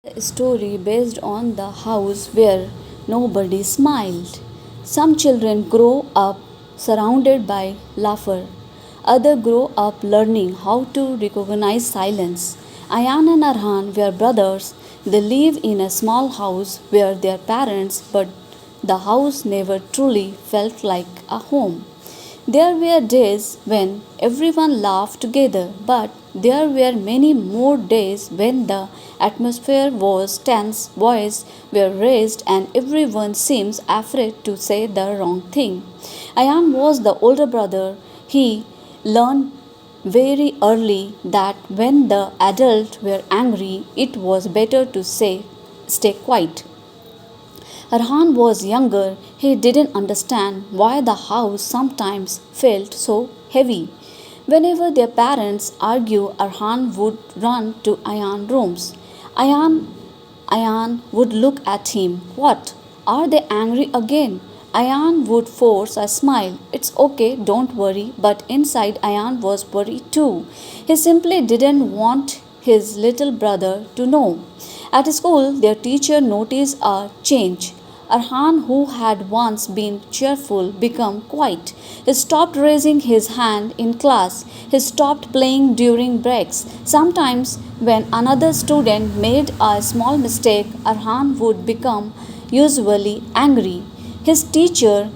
A story based on the house where nobody smiled. Some children grow up surrounded by laughter. Others grow up learning how to recognize silence. Ayan and Arhan were brothers. They live in a small house where their parents, but the house never truly felt like a home. There were days when everyone laughed together, but there were many more days when the atmosphere was tense, voices were raised, and everyone seems afraid to say the wrong thing. Ayan was the older brother. He learned very early that when the adults were angry, it was better to stay quiet. Arhan was younger. He didn't understand why the house sometimes felt so heavy. Whenever their parents argued, Arhan would run to Ayan's rooms. Ayan, Ayan would look at him. What? Are they angry again? Ayan would force a smile. It's okay, don't worry. But inside, Ayan was worried too. He simply didn't want his little brother to know. At school, their teacher noticed a change. Arhan, who had once been cheerful, became quiet. He stopped raising his hand in class. He stopped playing during breaks. Sometimes, when another student made a small mistake, Arhan would become usually angry. His teacher,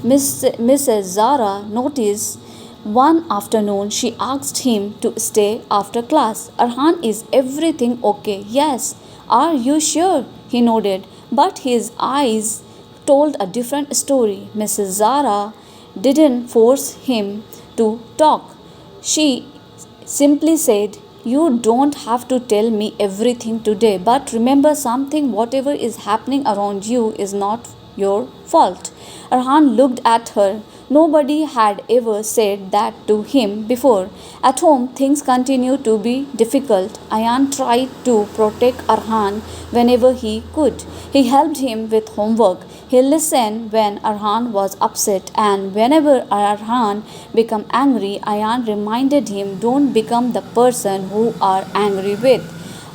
Mrs. Zara, noticed one afternoon she asked him to stay after class. Arhan, is everything okay? Yes. Are you sure? He nodded, but his eyes told a different story. Mrs. Zara didn't force him to talk. She simply said, you don't have to tell me everything today, but remember something, whatever is happening around you is not your fault. Arhan looked at her. Nobody had ever said that to him before. At home, things continued to be difficult. Ayan tried to protect Arhan whenever he could. He helped him with homework. He listened when Arhan was upset, and whenever Arhan became angry, Ayan reminded him, don't become the person who are angry with.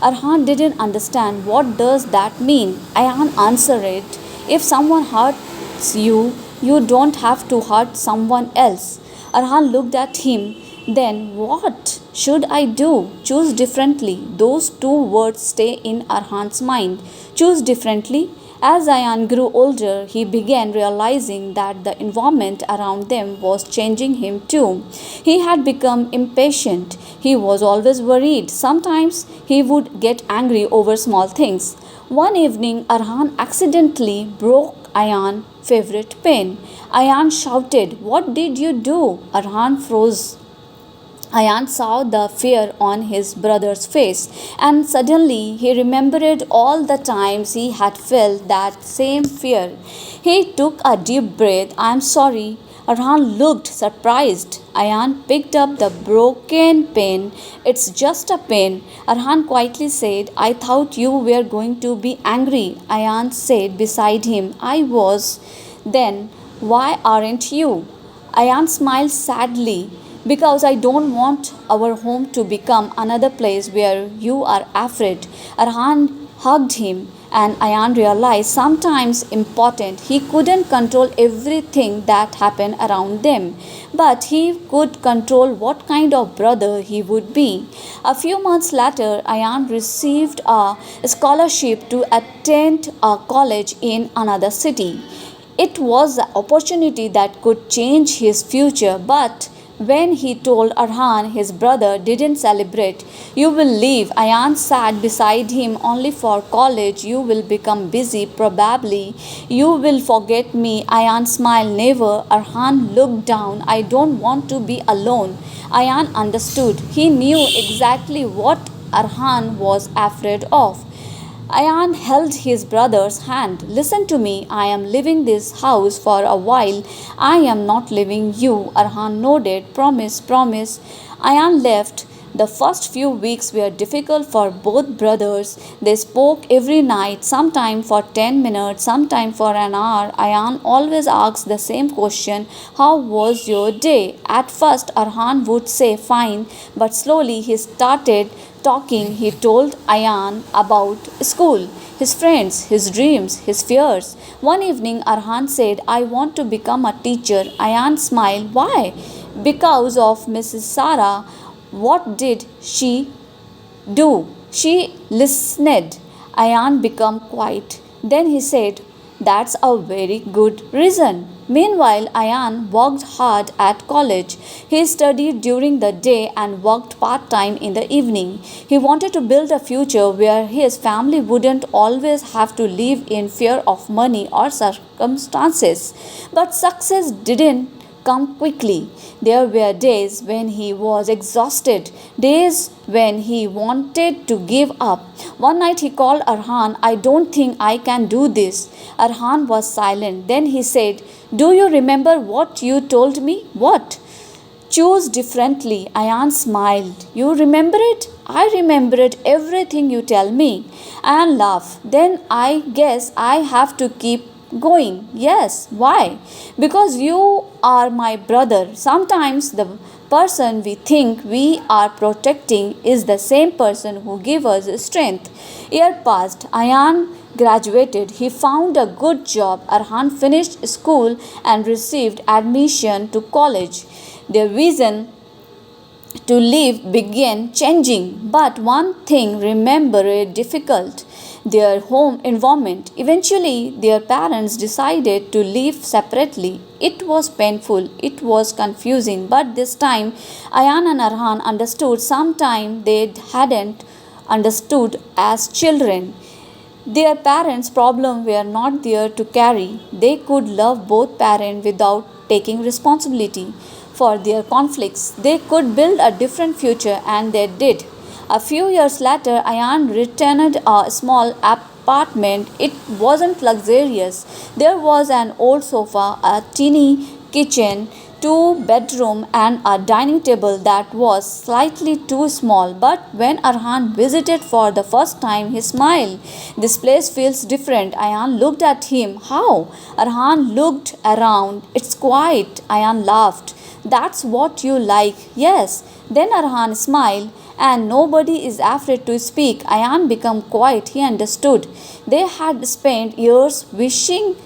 Arhan didn't understand what does that mean. Ayan answered, if someone hurts you, you don't have to hurt someone else. Arhan looked at him. Then what should I do? Choose differently. Those two words stay in Arhan's mind. Choose differently. As Ayan grew older, he began realizing that the environment around them was changing him too. He had become impatient. He was always worried. Sometimes he would get angry over small things. One evening, Arhan accidentally broke Ayan's favorite pen. Ayan shouted, what did you do? Arhan froze. Ayan saw the fear on his brother's face, and suddenly he remembered all the times he had felt that same fear. He took a deep breath. I am sorry. Arhan looked surprised. Ayan picked up the broken pen. It's just a pen. Arhan quietly said, I thought you were going to be angry. Ayan said beside him, I was. Then why aren't you? Ayan smiled sadly. Because I don't want our home to become another place where you are afraid. Arhan hugged him, and Ayan realized sometimes important. He couldn't control everything that happened around them, but he could control what kind of brother he would be. A few months later, Ayan received a scholarship to attend a college in another city. It was the opportunity that could change his future, but when he told Arhan his brother didn't celebrate, you will leave. Ayan sat beside him only for college. You will become busy, probably. You will forget me. Ayan smiled, never. Arhan looked down. I don't want to be alone. Ayan understood. He knew exactly what Arhan was afraid of. Ayan held his brother's hand. Listen to me. I am leaving this house for a while. I am not leaving you. Arhan nodded. Promise, promise. Ayan left. The first few weeks were difficult for both brothers. They spoke every night, sometime for 10 minutes, sometime for an hour. Ayan always asked the same question: how was your day? At first, Arhan would say fine, but slowly he started talking. He told Ayan about school, his friends, his dreams, his fears. One evening, Arhan said, I want to become a teacher. Ayan smiled. Why? Because of Mrs. Sarah. What did she do? She listened. Ayan became quiet. Then he said, that's a very good reason. Meanwhile, Ayan worked hard at college. He studied during the day and worked part time in the evening. He wanted to build a future where his family wouldn't always have to live in fear of money or circumstances. But success didn't come quickly. There were days when he was exhausted, days when he wanted to give up. One night he called Arhan, I don't think I can do this. Arhan was silent. Then he said, do you remember what you told me? What? Choose differently. Ayan smiled. You remember it? I remembered everything you tell me. Ayan laughed. Then I guess I have to keep going. Yes. Why? Because you are my brother. Sometimes the person we think we are protecting is the same person who gives us strength. Year passed. Ayan graduated. He found a good job. Arhan finished school and received admission to college. Their vision to live began changing, but one thing remained difficult: their home environment. Eventually, their parents decided to live separately. It was painful, it was confusing, but this time Ayan and Arhan understood sometime they hadn't understood as children. Their parents' problems were not there to carry. They could love both parents without taking responsibility for their conflicts. They could build a different future, and they did. A few years later, Ayan returned a small apartment. It wasn't luxurious. There was an old sofa, a teeny kitchen, two bedroom and a dining table that was slightly too small. But when Arhan visited for the first time, he smiled. This place feels different. Ayan looked at him. How? Arhan looked around. It's quiet. Ayan laughed. That's what you like. Yes. Then Arhan smiled. And nobody is afraid to speak. Ayan became quiet. He understood. They had spent years wishing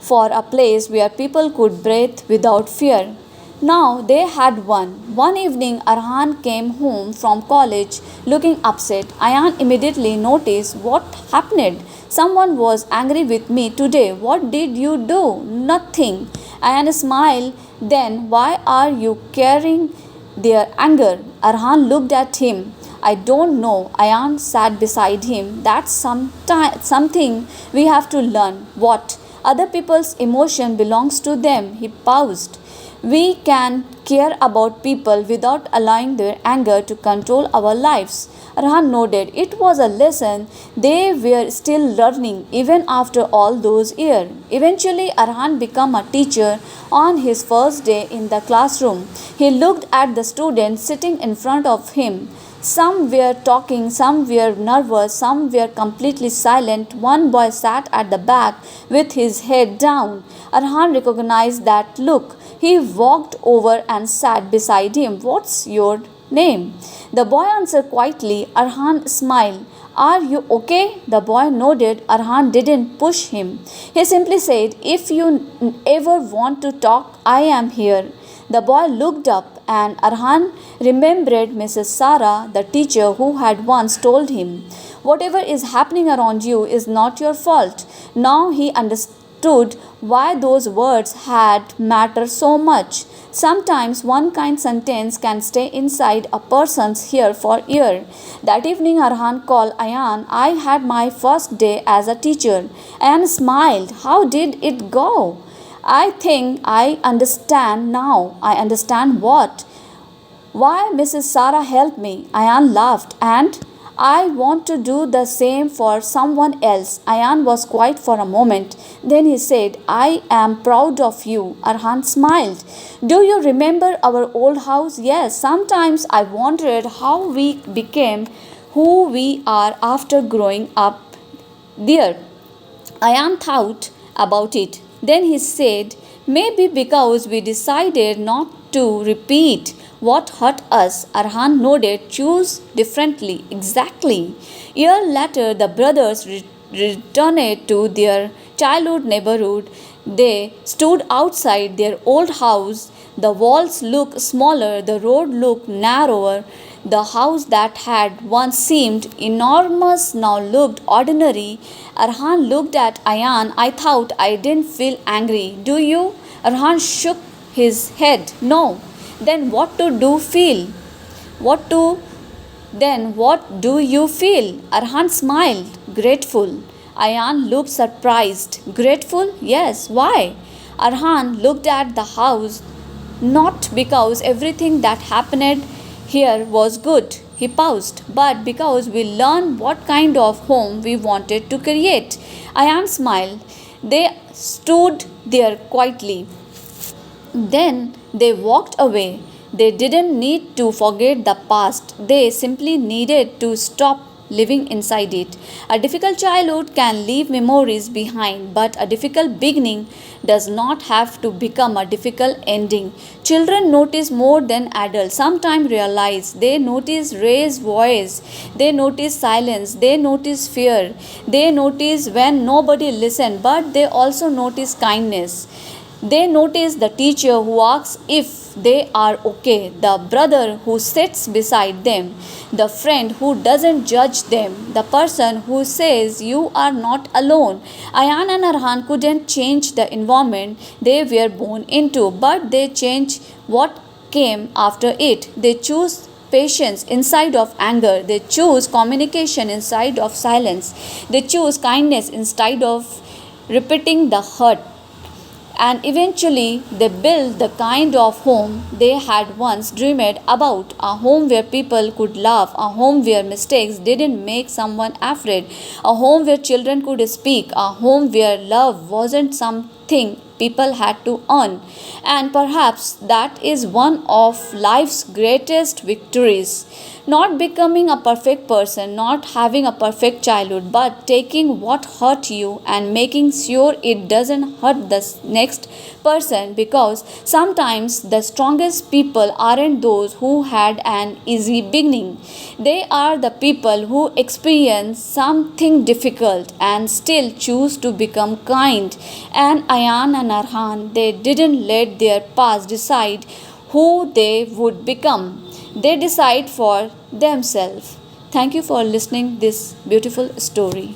for a place where people could breathe without fear. Now they had one. One evening, Arhan came home from college looking upset. Ayan immediately noticed what happened. Someone was angry with me today. What did you do? Nothing. Ayan smiled. Then why are you carrying their anger? Arhan looked at him. I don't know. Ayan sat beside him. That's something we have to learn. What? Other people's emotion belongs to them. He paused. We can care about people without allowing their anger to control our lives. Arhan nodded. It was a lesson they were still learning even after all those years. Eventually, Arhan became a teacher on his first day in the classroom. He looked at the students sitting in front of him. Some were talking, some were nervous, some were completely silent. One boy sat at the back with his head down. Arhan recognized that look. He walked over and sat beside him. What's your name? The boy answered quietly. Arhan smiled. Are you okay? The boy nodded. Arhan didn't push him. He simply said, if you ever want to talk, I am here. The boy looked up, and Arhan remembered Mrs. Sarah, the teacher who had once told him, whatever is happening around you is not your fault. Now he understood why those words had mattered so much. Sometimes one kind sentence can stay inside a person's ear for years. That evening, Arhan called Ayan. I had my first day as a teacher. Ayan smiled. How did it go? I think I understand now. I understand what? Why Mrs. Sarah helped me. Ayan laughed. And I want to do the same for someone else. Ayan was quiet for a moment. Then he said, I am proud of you. Arhan smiled. Do you remember our old house? Yes, sometimes I wondered how we became who we are after growing up there. Ayan thought about it. Then he said, maybe because we decided not to repeat what hurt us. Arhan nodded, choose differently. Exactly. Year later, the brothers returned to their childhood neighborhood. They stood outside their old house. The walls looked smaller, the road looked narrower. The house that had once seemed enormous now looked ordinary. Arhan looked at Ayan. I thought I didn't feel angry. Do you? Arhan shook his head. No. Then what to do feel? What to then what do you feel? Arhan smiled, grateful. Ayan looked surprised. Grateful? Yes. Why? Arhan looked at the house, not because everything that happened here was good. He paused, but because we learned what kind of home we wanted to create. Ayan smiled. They stood there quietly. Then they walked away. They didn't need to forget the past, they simply needed to stop living inside it. A difficult childhood can leave memories behind, but a difficult beginning does not have to become a difficult ending. Children notice more than adults sometimes realize. They notice raised voice, they notice silence, they notice fear, they notice when nobody listens, but they also notice kindness. They notice the teacher who asks if they are okay, the brother who sits beside them, the friend who doesn't judge them, the person who says you are not alone. Ayan and Arhan couldn't change the environment they were born into, but they changed what came after it. They choose patience inside of anger, they choose communication inside of silence, they choose kindness instead of repeating the hurt, and eventually they built the kind of home they had once dreamed about, a home where people could laugh, a home where mistakes didn't make someone afraid, a home where children could speak, a home where love wasn't something people had to earn. And perhaps that is one of life's greatest victories. Not becoming a perfect person, not having a perfect childhood, but taking what hurt you and making sure it doesn't hurt the next person, because sometimes the strongest people aren't those who had an easy beginning. They are the people who experience something difficult and still choose to become kind. And Ayan and Arhan, they didn't let their past decide who they would become. They decide for themselves. Thank you for listening this beautiful story.